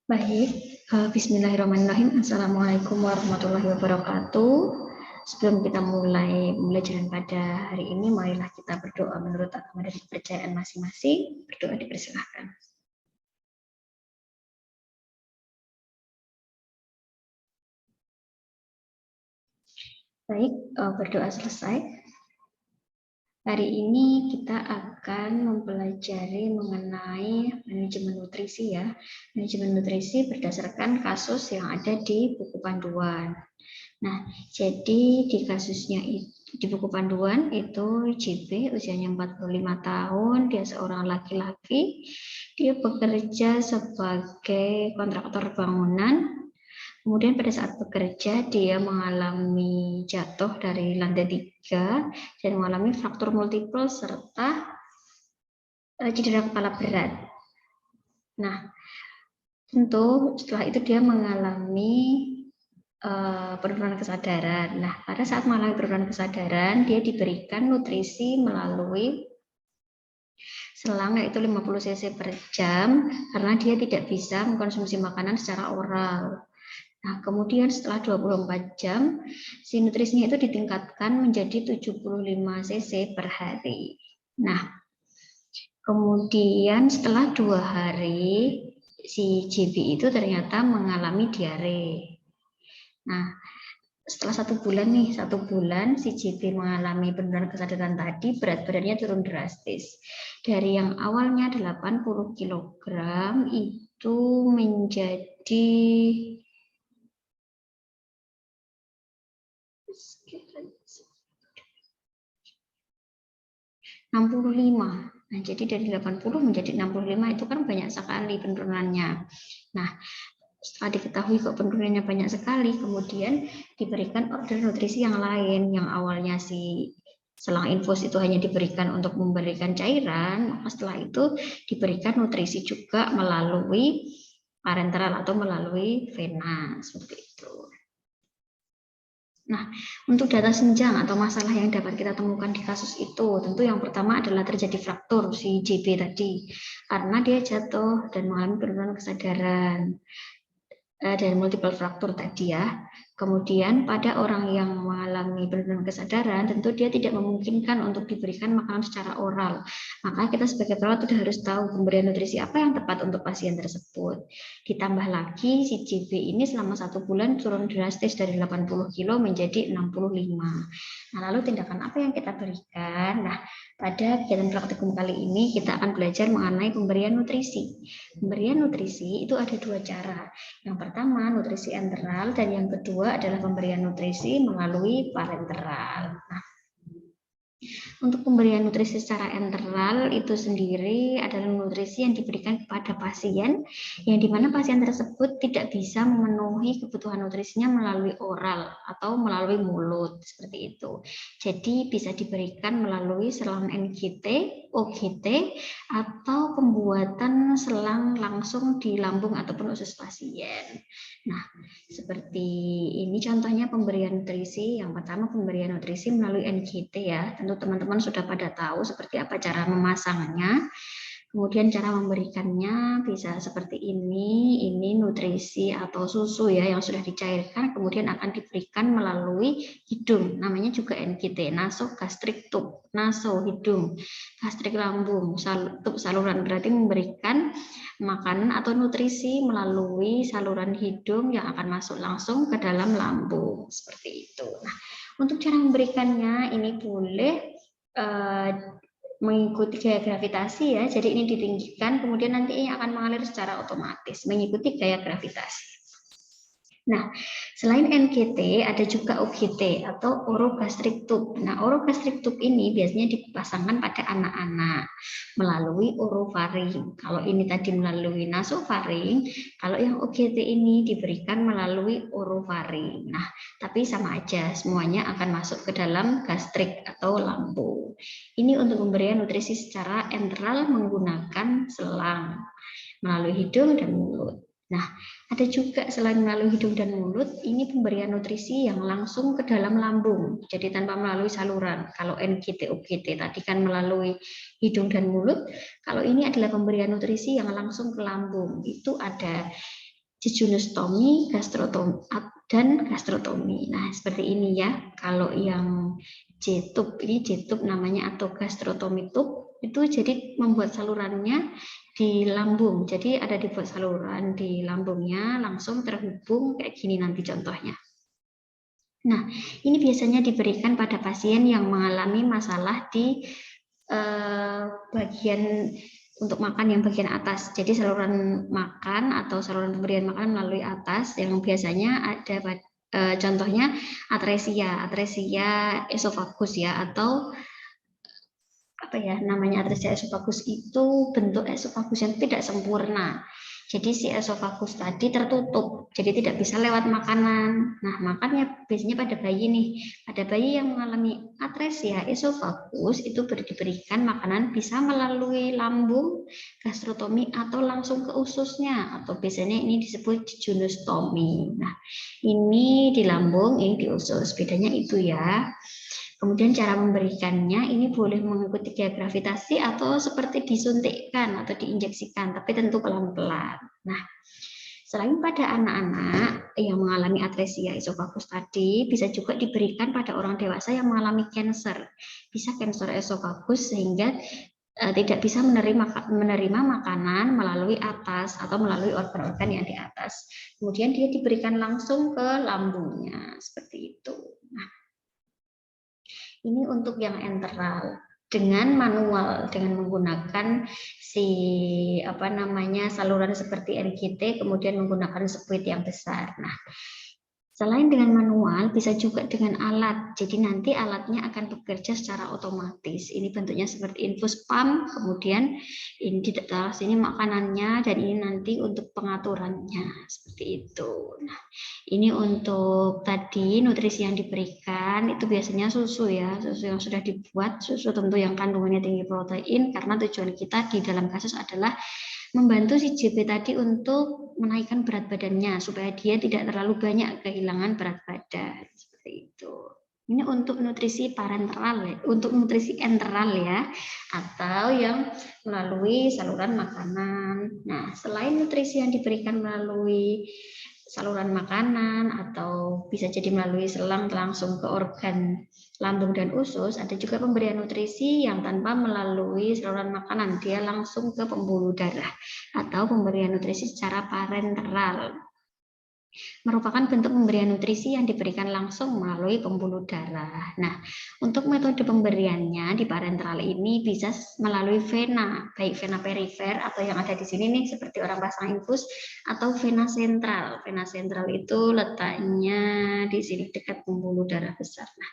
Baik, bismillahirrahmanirrahim. Assalamualaikum warahmatullahi wabarakatuh. Sebelum kita mulai pembelajaran pada hari ini, marilah kita berdoa menurut agama dan kepercayaan masing-masing. Berdoa dipersilahkan. Baik, berdoa selesai. Hari ini kita akan mempelajari mengenai manajemen nutrisi ya. Manajemen nutrisi berdasarkan kasus yang ada di buku panduan. Nah, jadi di kasusnya di buku panduan itu JB usianya 45 tahun, dia seorang laki-laki, dia bekerja sebagai kontraktor bangunan. Kemudian pada saat bekerja dia mengalami jatuh dari lantai 3 dan mengalami fraktur multiple serta cedera kepala berat. Nah, tentu setelah itu dia mengalami penurunan kesadaran. Nah, pada saat mengalami penurunan kesadaran, dia diberikan nutrisi melalui selang yaitu 50 cc per jam karena dia tidak bisa mengkonsumsi makanan secara oral. Nah, kemudian setelah 24 jam, si nutrisinya itu ditingkatkan menjadi 75 cc per hari. Nah, kemudian setelah 2 hari, si JB itu ternyata mengalami diare. Nah, setelah 1 bulan nih, 1 bulan si JB mengalami penurunan kesadaran tadi, berat badannya turun drastis. Dari yang awalnya 80 kg itu menjadi 65. Nah, jadi dari 80 menjadi 65 itu kan banyak sekali penurunannya. Nah, setelah diketahui kok penurunannya banyak sekali, kemudian diberikan order nutrisi yang lain. Yang awalnya si selang infus itu hanya diberikan untuk memberikan cairan, maka setelah itu diberikan nutrisi juga melalui parenteral atau melalui vena, seperti itu. Nah, untuk data senjang atau masalah yang dapat kita temukan di kasus itu, tentu yang pertama adalah terjadi fraktur si JB tadi, karena dia jatuh dan mengalami penurunan kesadaran dan multiple fraktur tadi ya. Kemudian pada orang yang mengalami penurunan kesadaran, tentu dia tidak memungkinkan untuk diberikan makanan secara oral. Maka kita sebagai perawat sudah harus tahu pemberian nutrisi apa yang tepat untuk pasien tersebut. Ditambah lagi si JB ini selama 1 bulan turun drastis dari 80 kilo menjadi 65. Nah, lalu tindakan apa yang kita berikan? Nah, pada kegiatan praktikum kali ini kita akan belajar mengenai pemberian nutrisi. Pemberian nutrisi itu ada 2 cara. Yang pertama nutrisi enteral dan yang kedua adalah pemberian nutrisi melalui parenteral. Nah, untuk pemberian nutrisi secara enteral itu sendiri adalah nutrisi yang diberikan kepada pasien yang dimana pasien tersebut tidak bisa memenuhi kebutuhan nutrisinya melalui oral atau melalui mulut seperti itu. Jadi bisa diberikan melalui selang NGT, OGT atau pembuatan selang langsung di lambung ataupun usus pasien. Nah, seperti ini contohnya pemberian nutrisi. Yang pertama pemberian nutrisi melalui NGT ya. Tentu teman-teman sudah pada tahu seperti apa cara memasangnya. Kemudian cara memberikannya bisa seperti ini nutrisi atau susu ya yang sudah dicairkan kemudian akan diberikan melalui hidung, namanya juga NGT, nasogastric tube, naso hidung, gastrik lambung, tube saluran, berarti memberikan makanan atau nutrisi melalui saluran hidung yang akan masuk langsung ke dalam lambung, seperti itu. Nah, untuk cara memberikannya ini boleh mengikuti gaya gravitasi ya, jadi ini ditinggikan kemudian nanti ini akan mengalir secara otomatis mengikuti gaya gravitasi. Nah, selain NGT ada juga OGT atau orogastric tube. Nah, orogastric tube ini biasanya dipasangkan pada anak-anak melalui orofaring. Kalau ini tadi melalui nasofaring, kalau yang OGT ini diberikan melalui orofaring. Nah, tapi sama aja, semuanya akan masuk ke dalam gastrik atau lambung. Ini untuk pemberian nutrisi secara enteral menggunakan selang melalui hidung dan mulut. Nah, ada juga selain melalui hidung dan mulut, ini pemberian nutrisi yang langsung ke dalam lambung, jadi tanpa melalui saluran. Kalau NGT, OGT tadi kan melalui hidung dan mulut, kalau ini adalah pemberian nutrisi yang langsung ke lambung. Itu ada jejunostomi, gastrotomi dan gastrotomi. Nah, seperti ini ya. Kalau yang J-tube, ini J-tube namanya, atau gastrotomi tube, itu jadi membuat salurannya di lambung. Jadi ada dibuat saluran di lambungnya, langsung terhubung kayak gini nanti contohnya. Nah, ini biasanya diberikan pada pasien yang mengalami masalah di bagian untuk makan yang bagian atas. Jadi saluran makan atau saluran pemberian makan melalui atas yang biasanya ada contohnya atresia esofagus ya, atau apa ya namanya, atresia esofagus itu bentuk esofagus yang tidak sempurna. Jadi si esofagus tadi tertutup, jadi tidak bisa lewat makanan. Nah, makanya biasanya pada bayi nih, pada bayi yang mengalami atresia esofagus itu diberikan makanan bisa melalui lambung, gastrotomi, atau langsung ke ususnya, atau biasanya ini disebut jejunostomi. Nah, ini di lambung, ini di usus, bedanya itu ya. Kemudian cara memberikannya ini boleh mengikuti gaya gravitasi atau seperti disuntikkan atau diinjeksikan, tapi tentu pelan-pelan. Nah, selain pada anak-anak yang mengalami atresia esofagus tadi, bisa juga diberikan pada orang dewasa yang mengalami kanker. Bisa kanker esofagus sehingga tidak bisa menerima makanan melalui atas atau melalui organ-organ yang di atas. Kemudian dia diberikan langsung ke lambungnya, seperti itu. Nah, ini untuk yang enteral dengan manual, dengan menggunakan saluran seperti RGT, kemudian menggunakan spuit yang besar. Nah, selain dengan manual, bisa juga dengan alat. Jadi nanti alatnya akan bekerja secara otomatis. Ini bentuknya seperti infus pump, kemudian ini di dalam sini makanannya, dan ini nanti untuk pengaturannya, seperti itu. Nah, ini untuk tadi nutrisi yang diberikan, itu biasanya susu ya, susu yang sudah dibuat, susu tentu yang kandungannya tinggi protein, karena tujuan kita di dalam kasus adalah membantu si JP tadi untuk menaikkan berat badannya supaya dia tidak terlalu banyak kehilangan berat badan, seperti itu. Ini untuk nutrisi parenteral ya, untuk nutrisi enteral ya, atau yang melalui saluran makanan. Nah, selain nutrisi yang diberikan melalui saluran makanan atau bisa jadi melalui selang langsung ke organ lambung dan usus, ada juga pemberian nutrisi yang tanpa melalui saluran makanan, dia langsung ke pembuluh darah, atau pemberian nutrisi secara parenteral. Merupakan bentuk pemberian nutrisi yang diberikan langsung melalui pembuluh darah. Nah, untuk metode pemberiannya di parenteral ini bisa melalui vena, baik vena perifer atau yang ada di sini nih seperti orang pasang infus, atau vena sentral. Vena sentral itu letaknya di sini dekat pembuluh darah besar. Nah,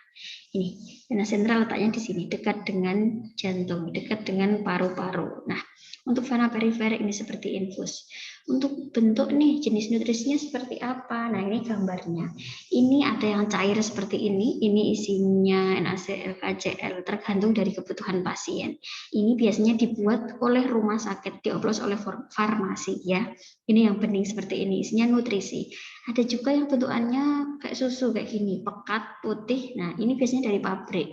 ini vena sentral letaknya di sini dekat dengan jantung, dekat dengan paru-paru. Nah, untuk vena perifer ini seperti infus. Untuk bentuk nih jenis nutrisinya seperti apa? Nah, ini gambarnya. Ini ada yang cair seperti ini isinya NaCl, KCl, tergantung dari kebutuhan pasien. Ini biasanya dibuat oleh rumah sakit, dioplos oleh farmasi ya. Ini yang bening seperti ini, isinya nutrisi. Ada juga yang bentukannya kayak susu kayak gini, pekat, putih. Nah, ini biasanya dari pabrik.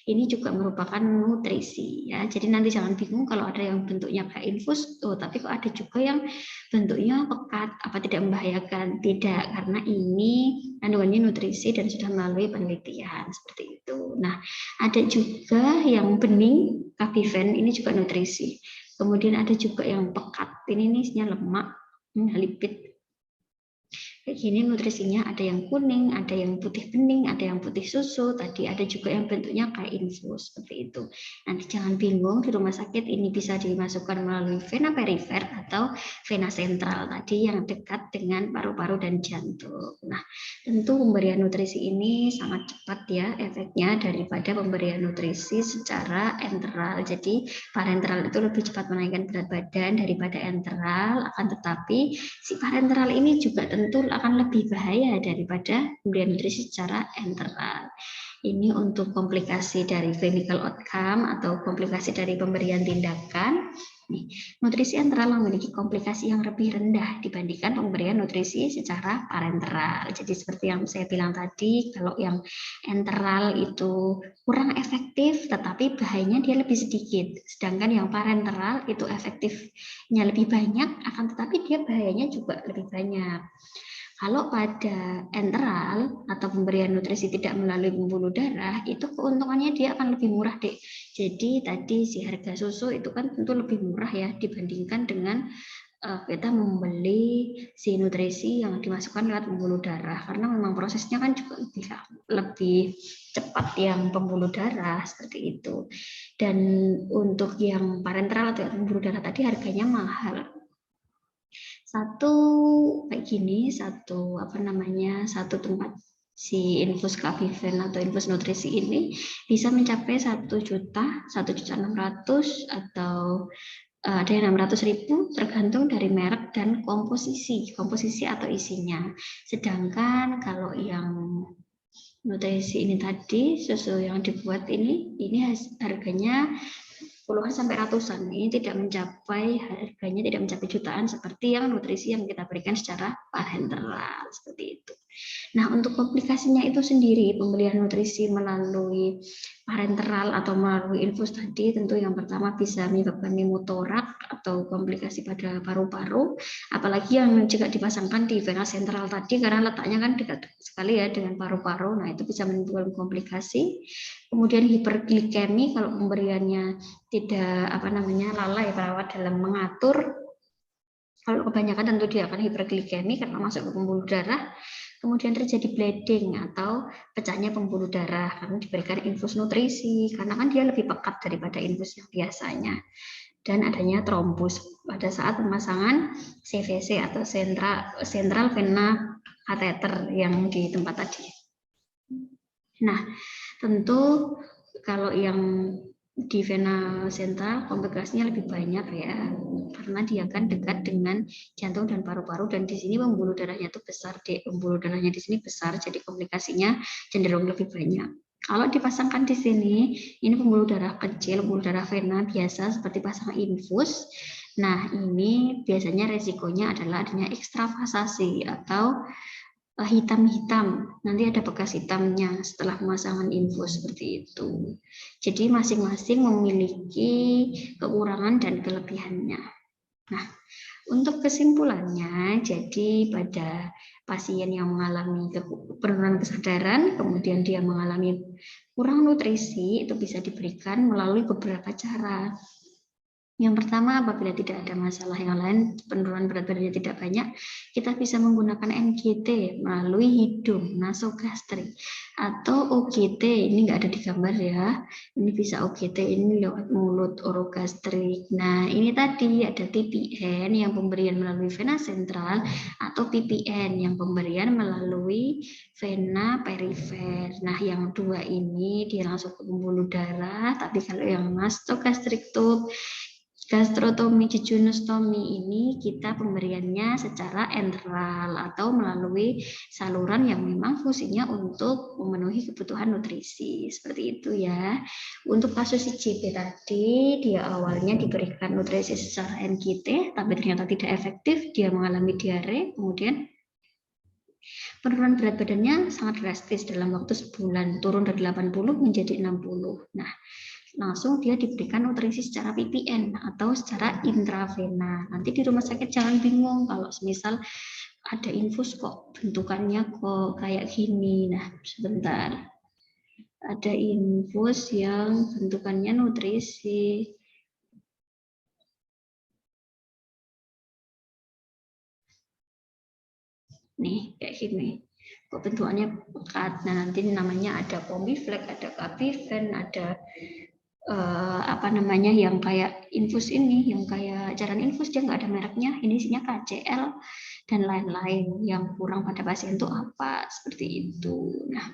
Ini juga merupakan nutrisi ya. Jadi nanti jangan bingung kalau ada yang bentuknya kayak infus, tapi kok ada juga yang bentuknya pekat, apa tidak membahayakan? Tidak, karena ini kandungannya nutrisi dan sudah melalui penelitian seperti itu. Nah, ada juga yang bening, Kabiven, ini juga nutrisi. Kemudian ada juga yang pekat, ini isinya lemak, lipid. Kayak gini nutrisinya ada yang kuning, ada yang putih bening, ada yang putih susu, tadi ada juga yang bentuknya kayak infus seperti itu. Nanti jangan bingung, di rumah sakit ini bisa dimasukkan melalui vena perifer atau vena sentral tadi yang dekat dengan paru-paru dan jantung. Nah, tentu pemberian nutrisi ini sangat cepat ya efeknya daripada pemberian nutrisi secara enteral. Jadi parenteral itu lebih cepat menaikkan berat badan daripada enteral, akan tetapi si parenteral ini juga tentu akan lebih bahaya daripada pemberian nutrisi secara enteral. Ini untuk komplikasi dari clinical outcome atau komplikasi dari pemberian tindakan. Nutrisi enteral memiliki komplikasi yang lebih rendah dibandingkan pemberian nutrisi secara parenteral. Jadi seperti yang saya bilang tadi, kalau yang enteral itu kurang efektif, tetapi bahayanya dia lebih sedikit. Sedangkan yang parenteral itu efektifnya lebih banyak, akan tetapi dia bahayanya juga lebih banyak. Kalau pada enteral atau pemberian nutrisi tidak melalui pembuluh darah, itu keuntungannya dia akan lebih murah, Dek. Jadi tadi si harga susu itu kan tentu lebih murah ya dibandingkan dengan kita membeli si nutrisi yang dimasukkan lewat pembuluh darah, karena memang prosesnya kan juga lebih cepat yang pembuluh darah seperti itu. Dan untuk yang parenteral atau pembuluh darah tadi harganya mahal. Satu kayak gini, satu tempat si infus Kaviven atau infus nutrisi ini bisa mencapai 1.600.000 atau ada yang 600.000 tergantung dari merek dan komposisi atau isinya. Sedangkan kalau yang nutrisi ini tadi, susu yang dibuat ini harganya puluhan sampai ratusan. Ini harganya tidak mencapai jutaan seperti yang nutrisi yang kita berikan secara parenteral seperti itu. Nah, untuk komplikasinya itu sendiri, pemberian nutrisi melalui parenteral atau melalui infus tadi, tentu yang pertama bisa menyebabkan pneumotorak atau komplikasi pada paru-paru, apalagi yang juga dipasangkan di vena sentral tadi, karena letaknya kan dekat sekali ya dengan paru-paru. Nah, itu bisa menimbulkan komplikasi. Kemudian hiperglikemi, kalau pemberiannya tidak lalai perawat dalam mengatur, kalau kebanyakan tentu dia akan hiperglikemi karena masuk ke pembuluh darah. Kemudian terjadi bleeding atau pecahnya pembuluh darah karena diberikan infus nutrisi, karena kan dia lebih pekat daripada infus yang biasanya. Dan adanya trombus pada saat pemasangan CVC atau central vena catheter yang di tempat tadi. Nah, tentu kalau yang di vena sentral komplikasinya lebih banyak ya, karena dia kan dekat dengan jantung dan paru-paru, dan di sini pembuluh darahnya itu besar, pembuluh darahnya di sini besar, jadi komplikasinya cenderung lebih banyak. Kalau dipasangkan di sini, ini pembuluh darah kecil, pembuluh darah vena biasa seperti pasang infus. Nah, ini biasanya resikonya adalah adanya ekstravasasi atau hitam-hitam, nanti ada bekas hitamnya setelah pemasangan infus seperti itu. Jadi masing-masing memiliki kekurangan dan kelebihannya. Nah, untuk kesimpulannya, jadi pada pasien yang mengalami penurunan kesadaran, kemudian dia mengalami kurang nutrisi, itu bisa diberikan melalui beberapa cara. Yang pertama, apabila tidak ada masalah yang lain, penurunan berat badannya tidak banyak, kita bisa menggunakan NGT melalui hidung, nasogastrik, atau OGT, ini nggak ada di gambar ya, ini bisa OGT, ini lewat mulut, orogastrik. Nah, ini tadi ada PPN yang pemberian melalui vena sentral, atau PPN yang pemberian melalui vena perifer. Nah, yang dua ini dia langsung ke pembuluh darah, tapi kalau yang nasogastrik tube, gastrotomi jejunostomi ini kita pemberiannya secara enteral atau melalui saluran yang memang fungsinya untuk memenuhi kebutuhan nutrisi. Seperti itu ya. Untuk kasus IJP tadi, dia awalnya diberikan nutrisi secara NGT, tapi ternyata tidak efektif, dia mengalami diare, kemudian penurunan berat badannya sangat drastis dalam waktu sebulan, turun dari 80 menjadi 60. Nah, langsung dia diberikan nutrisi secara PPN atau secara intravena. Nanti di rumah sakit jangan bingung kalau semisal ada infus kok bentukannya kok kayak gini. Nah, sebentar. Ada infus yang bentukannya nutrisi. Nih, kayak gini. Kok bentukannya pekat. Nah, nanti namanya ada Pomiflex, ada Kaviven, ada yang kayak infus ini, yang kayak cairan infus dia nggak ada mereknya, ini isinya KCL dan lain-lain. Yang kurang pada pasien itu apa, seperti itu. Nah,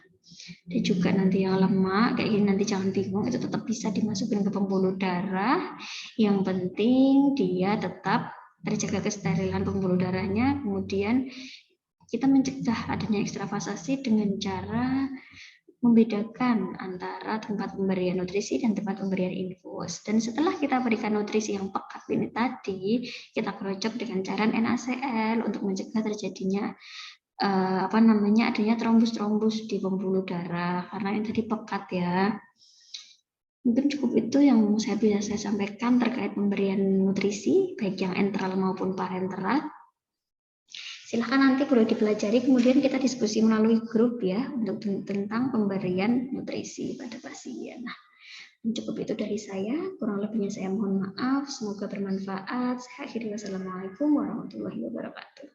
dan juga nanti yang lemak kayak gini, nanti jangan bingung, itu tetap bisa dimasukin ke pembuluh darah. Yang penting dia tetap terjaga kesterilan pembuluh darahnya, kemudian Kita mencegah adanya ekstravasasi dengan cara membedakan antara tempat pemberian nutrisi dan tempat pemberian infus. Dan setelah kita berikan nutrisi yang pekat ini tadi, kita kerocok dengan cairan NaCl untuk mencegah terjadinya adanya trombus-trombus di pembuluh darah karena yang tadi pekat ya. Mungkin cukup itu yang bisa saya sampaikan terkait pemberian nutrisi baik yang enteral maupun parenteral. Silahkan nanti perlu dipelajari, kemudian kita diskusi melalui grup ya untuk tentang pemberian nutrisi pada pasien. Nah, cukup itu dari saya, kurang lebihnya saya mohon maaf, semoga bermanfaat. Saya akhiri, wassalamualaikum warahmatullahi wabarakatuh.